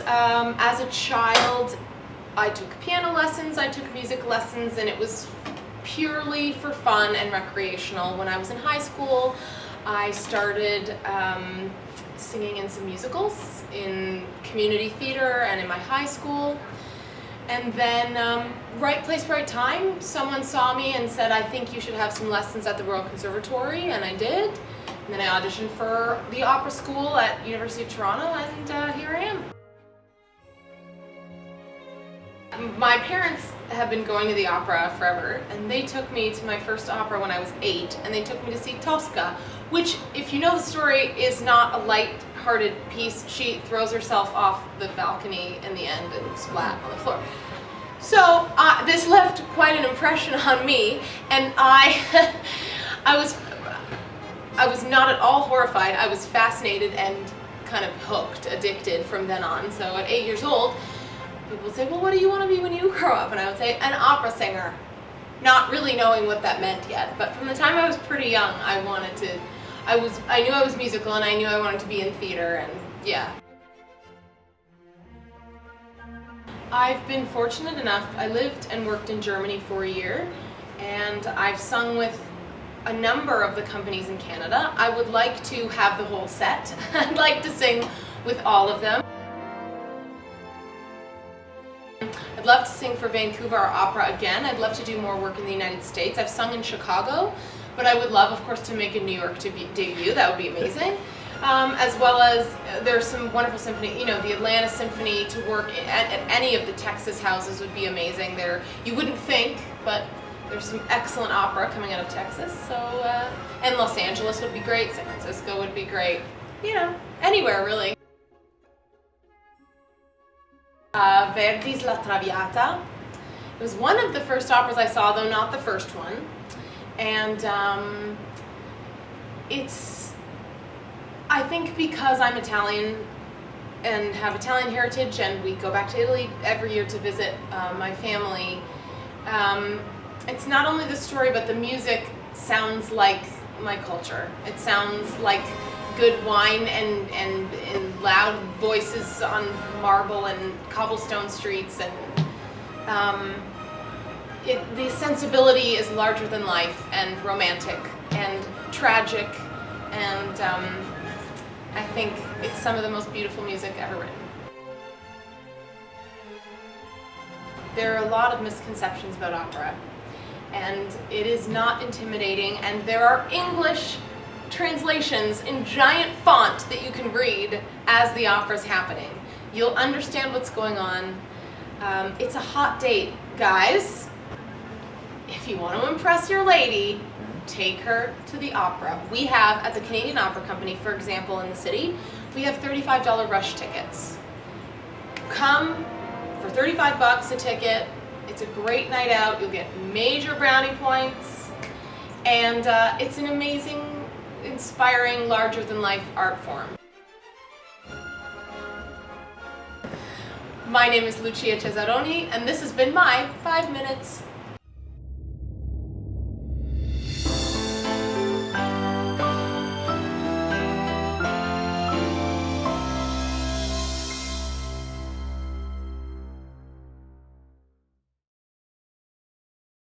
as a child, I took piano lessons, I took music lessons, and it was purely for fun and recreational. When I was in high school, I started singing in some musicals in community theater and in my high school. And then, right place, right time, someone saw me and said, I think you should have some lessons at the Royal Conservatory, and I did. And then I auditioned for the opera school at University of Toronto, and here I am. My parents have been going to the opera forever, and they took me to my first opera when I was 8, and they took me to see Tosca, which, if you know the story, is not a light-hearted piece. She throws herself off the balcony in the end and splat on the floor. So this left quite an impression on me, and I was not at all horrified. I was fascinated and kind of hooked, addicted from then on. So at 8 years old, people would say, well, what do you want to be when you grow up? And I would say, an opera singer. Not really knowing what that meant yet, but from the time I was pretty young, I knew I was musical, and I knew I wanted to be in theater, and yeah. I've been fortunate enough, I lived and worked in Germany for a year, and I've sung with a number of the companies in Canada. I would like to have the whole set. I'd like to sing with all of them. I'd love to sing for Vancouver Opera again. I'd love to do more work in the United States. I've sung in Chicago, but I would love, of course, to make a New York debut. That would be amazing. As well as there's some wonderful symphony, the Atlanta Symphony. To work at any of the Texas houses would be amazing. You wouldn't think, but there's some excellent opera coming out of Texas. So, and Los Angeles would be great. San Francisco would be great. Anywhere really. Verdi's La Traviata. It was one of the first operas I saw, though not the first one. And I think because I'm Italian and have Italian heritage, and we go back to Italy every year to visit my family, it's not only the story, but the music sounds like my culture. It sounds like good wine and loud voices on marble and cobblestone streets, and the sensibility is larger than life and romantic and tragic, and I think it's some of the most beautiful music ever written. There are a lot of misconceptions about opera, and it is not intimidating, and there are English translations in giant font that you can read as the opera's happening. You'll understand what's going on. It's a hot date, guys. If you want to impress your lady, take her to the opera. We have, at the Canadian Opera Company, for example, in the city, we have $35 rush tickets. Come for 35 bucks a ticket. It's a great night out. You'll get major brownie points, and it's an amazing, inspiring, larger-than-life art form. My name is Lucia Cesaroni, and this has been my 5 minutes.